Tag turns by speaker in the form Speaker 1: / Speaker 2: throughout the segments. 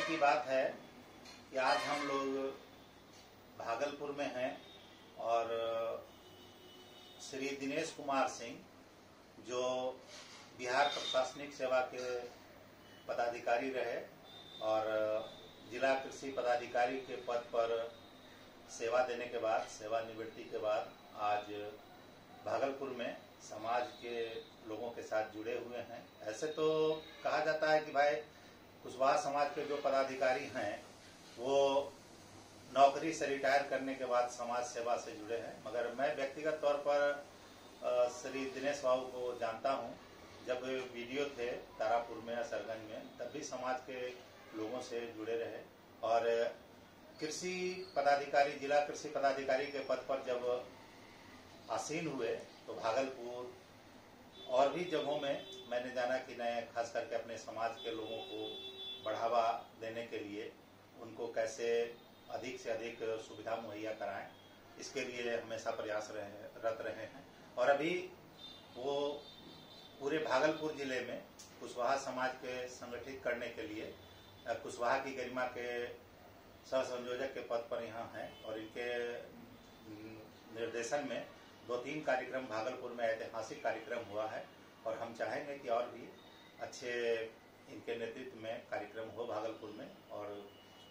Speaker 1: की बात है कि आज हम लोग भागलपुर में हैं और श्री दिनेश कुमार सिंह जो बिहार प्रशासनिक सेवा के पदाधिकारी रहे और जिला कृषि पदाधिकारी के पद पर सेवा देने के बाद, सेवानिवृत्ति के बाद आज भागलपुर में समाज के लोगों के साथ जुड़े हुए हैं। ऐसे तो कहा जाता है कि भाई कुशवाहा समाज के जो पदाधिकारी हैं वो नौकरी से रिटायर करने के बाद समाज सेवा से जुड़े हैं, मगर मैं व्यक्तिगत तौर पर श्री दिनेश बाबू को जानता हूं। जब वीडियो थे तारापुर में, असरगंज में, तब भी समाज के लोगों से जुड़े रहे और कृषि पदाधिकारी, जिला कृषि पदाधिकारी के पद पर जब आसीन हुए तो भागलपुर और भी जगहों में मैंने जाना कि नए खास करके अपने समाज के लोगों को बढ़ावा देने के लिए उनको कैसे अधिक से अधिक सुविधा मुहैया कराएं, इसके लिए हमेशा प्रयासरत रहे हैं। और अभी वो पूरे भागलपुर जिले में कुशवाहा समाज के संगठित करने के लिए कुशवाहा की गरिमा के सह संयोजक के पद पर यहाँ हैं और इनके निर्देशन में 2-3 कार्यक्रम भागलपुर में ऐतिहासिक कार्यक्रम हुआ है और हम चाहेंगे कि और भी अच्छे इनके नेतृत्व में कार्यक्रम हो भागलपुर में और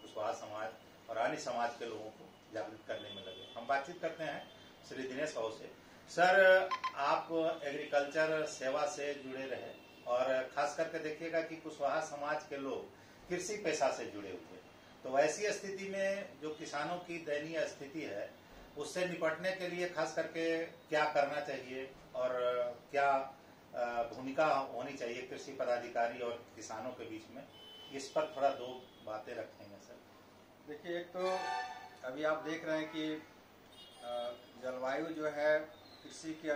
Speaker 1: कुशवाहा समाज और अन्य समाज के लोगों को जागृत करने में लगे। हम बातचीत करते हैं श्री दिनेश बाबू से। सर, आप एग्रीकल्चर सेवा से जुड़े रहे और खास करके देखिएगा कि कुशवाहा समाज के लोग कृषि पेशा से जुड़े हुए, तो ऐसी स्थिति में जो किसानों की दयनीय स्थिति है उससे निपटने के लिए खास करके क्या करना चाहिए और क्या भूमिका होनी चाहिए कृषि पदाधिकारी और किसानों के बीच में, इस पर थोड़ा 2 बातें रखेंगे सर।
Speaker 2: देखिए, एक तो अभी आप देख रहे हैं कि जलवायु जो है कृषि के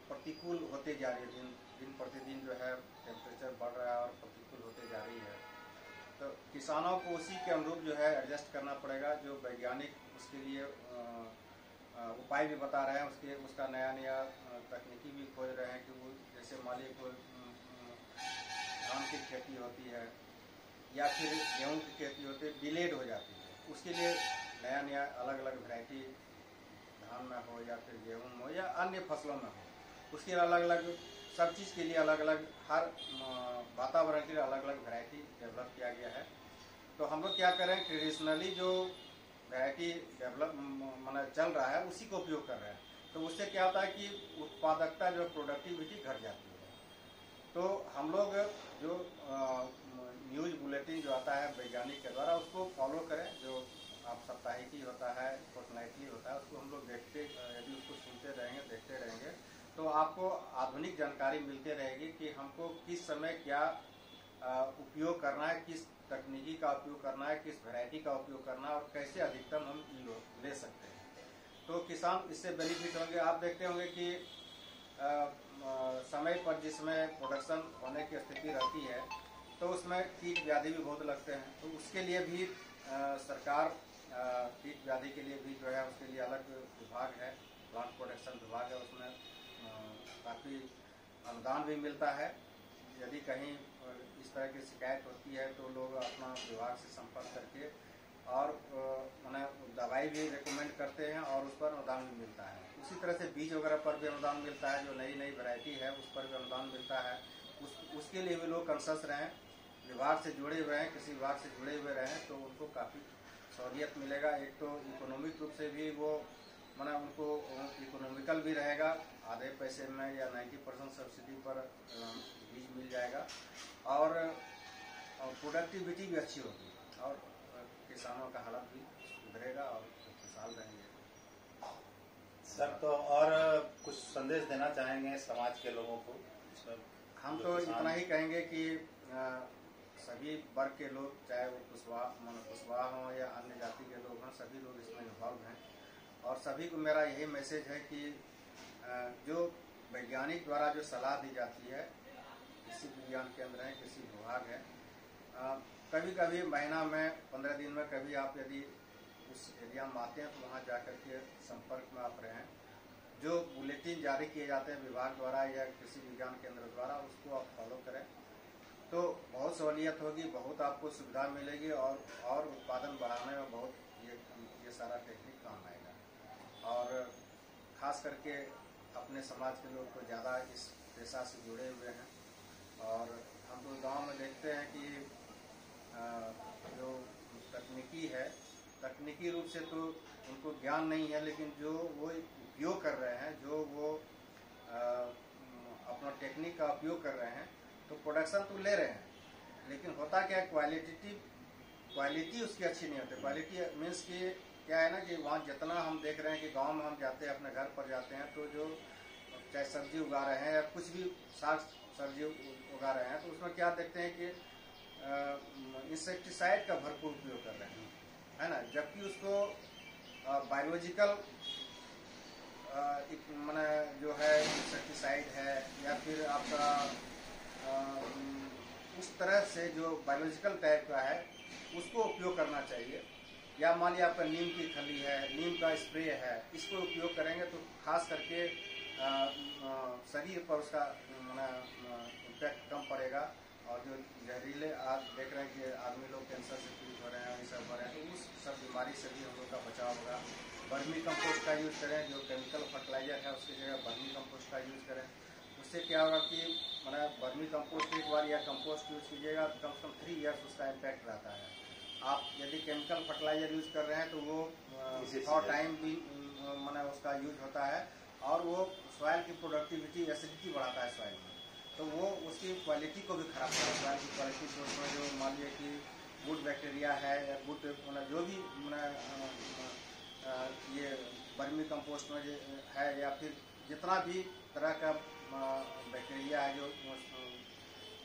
Speaker 2: प्रतिकूल होते जा रही है। दिन प्रतिदिन जो है टेम्परेचर बढ़ रहा है और प्रतिकूल होते जा रही है, तो किसानों को उसी के अनुरूप जो है एडजस्ट करना पड़ेगा। जो वैज्ञानिक उसके लिए उपाय भी बता रहे हैं, उसका नया तकनीकी भी खोज रहे हैं कि वो जैसे मान लीजिए कोई धान की खेती होती है या फिर गेहूं की खेती होती है, डिलेड हो जाती है, उसके लिए नया अलग अलग वैरायटी धान में हो या फिर गेहूं में हो या अन्य फसलों में हो, उसके अलग अलग सब चीज़ के लिए अलग अलग हर वातावरण के लिए अलग अलग वैरायटी डेवलप किया गया है। तो हम लोग क्या करें, ट्रेडिशनली जो वैरायटी डेवलप माना चल रहा है उसी को उपयोग कर रहे हैं, तो उससे क्या होता है कि उत्पादकता जो प्रोडक्टिविटी घट जाती है। तो हम लोग जो न्यूज बुलेटिन जो आता है वैज्ञानिक के द्वारा उसको फॉलो करें। जो आप साप्ताहिकी होता है, फोर्टनाइटली होता है, उसको हम लोग यदि उसको सुनते रहेंगे, देखते रहेंगे, तो आपको आधुनिक जानकारी मिलती रहेगी कि हमको किस समय क्या उपयोग करना है, किस तकनीकी का उपयोग करना है, किस वैरायटी का उपयोग करना है और कैसे अधिकतम हम ले सकते हैं। तो किसान इससे बेनिफिट होंगे। आप देखते होंगे कि समय पर जिसमें प्रोडक्शन होने की स्थिति रहती है तो उसमें कीट व्याधि भी बहुत लगते हैं, तो उसके लिए भी सरकार कीट व्याधि के लिए भी जो है उसके लिए अलग विभाग है, प्लांट प्रोटेक्शन विभाग है, उसमें काफ़ी अनुदान भी मिलता है। यदि कहीं इस तरह की शिकायत होती है तो लोग अपना विभाग से संपर्क करके और उन्हें दवाई भी रिकमेंड करते हैं और उस पर अनुदान भी मिलता है। उसी तरह से बीज वगैरह पर भी अनुदान मिलता है, जो नई वैरायटी है उस पर भी अनुदान मिलता है। उसके लिए भी लोग कंसस रहें, विभाग से जुड़े हुए हैं, किसी विभाग से जुड़े हुए रहें तो उनको काफ़ी सहूलियत मिलेगा। एक तो इकोनॉमिक रूप से भी वो माना उनको इकोनॉमिकल भी रहेगा, आधे पैसे में या 90% सब्सिडी पर बीज मिल जाएगा और प्रोडक्टिविटी भी अच्छी होगी और किसानों का हालत भी सुधरेगा और खुशहाल रहेंगे।
Speaker 1: सर, तो और कुछ संदेश देना चाहेंगे समाज के लोगों को इसमें?
Speaker 2: हम तो इतना ही कहेंगे कि सभी वर्ग के लोग, चाहे वो कुशवाहा हों या अन्य जाति के लोग हों, सभी लोग इसमें इन्वॉल्व हैं और सभी को मेरा यही मैसेज है कि जो वैज्ञानिक द्वारा जो सलाह दी जाती है, कृषि विज्ञान केंद्र है, कृषि विभाग है, कभी कभी महीना में 15 दिन में कभी आप यदि उस एरिया में आते हैं तो वहाँ जाकर के संपर्क में आप रहें। जो बुलेटिन जारी किए जाते हैं विभाग द्वारा या कृषि विज्ञान केंद्र द्वारा उसको आप फॉलो करें। तो बहुत बहुत सहूलियत होगी, बहुत आपको सुविधा मिलेगी और उत्पादन बढ़ाने में बहुत ये सारा टेक्निक काम आएगा। और खास करके अपने समाज के लोग तो ज़्यादा इस पेशा से जुड़े हुए हैं। और हम लोग गांव में देखते हैं कि जो तकनीकी रूप से तो उनको ज्ञान नहीं है, लेकिन जो वो उपयोग कर रहे हैं, जो वो अपना टेक्निक का उपयोग कर रहे हैं, तो प्रोडक्शन तो ले रहे हैं, लेकिन होता क्या है, क्वालिटी उसकी अच्छी नहीं होती। क्वालिटी मीन्स कि क्या है ना कि वहाँ जितना हम देख रहे हैं कि गांव में हम जाते हैं, अपने घर पर जाते हैं, तो जो चाहे सब्जी उगा रहे हैं या कुछ भी साग सब्जी उगा रहे हैं, तो उसमें क्या देखते हैं कि इंसेक्टिसाइड का भरपूर उपयोग कर रहे हैं, है ना। जबकि उसको बायोलॉजिकल माने जो है इंसेक्टिसाइड है या फिर आपका उस तरह से जो बायोलॉजिकल टाइप का है उसको उपयोग करना चाहिए। या मान लिया आपका नीम की खली है, नीम का स्प्रे है, इसको उपयोग करेंगे तो खास करके शरीर पर उसका इम्पैक्ट कम पड़ेगा। और जो जहरीले आज देख रहे हैं कि आदमी लोग कैंसर से पीड़ित हो रहे हैं, ये सब हो रहे हैं, तो उस सब बीमारी से भी हम लोग का बचाव होगा। वर्मी कंपोस्ट का यूज़ करें, जो केमिकल फर्टिलाइजर है उसकी जगह वर्मी कंपोस्ट का यूज़ करें। उससे क्या होगा कि वर्मी कंपोस्ट एक बार या कंपोस्ट यूज़ कीजिएगा तो कम से कम 3 ईयर्स उसका इम्पैक्ट रहता है। आप यदि केमिकल फर्टिलाइजर यूज़ कर रहे हैं तो वो थोड़ा टाइम भी उसका यूज होता है, और वो सॉइल की प्रोडक्टिविटी, एसिडिटी बढ़ाता है सॉइल में, तो वो उसकी क्वालिटी को भी खराब करता है। सॉइल की क्वालिटी तो उसमें जो मान लीजिए कि गुड बैक्टीरिया है या गुड जो भी ये वर्मी कंपोस्ट में है या फिर जितना भी तरह का बैक्टीरिया है जो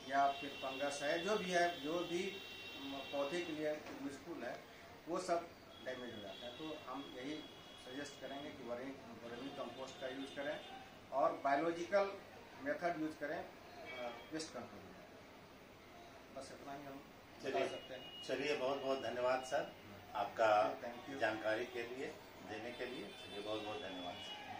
Speaker 2: या फिर फंगस है, जो भी पौधे के लिए यूजफुल है, वो सब डैमेज हो जाता है। तो हम यही सजेस्ट करेंगे कि वर्मी कंपोस्ट का यूज करें और बायोलॉजिकल मेथड यूज करें पेस्ट कंट्रोल में। बस इतना ही हम बता सकते हैं।
Speaker 1: चलिए, बहुत बहुत धन्यवाद सर आपका
Speaker 2: थैंक यू
Speaker 1: जानकारी के लिए देने के लिए। चलिए, बहुत बहुत धन्यवाद सर।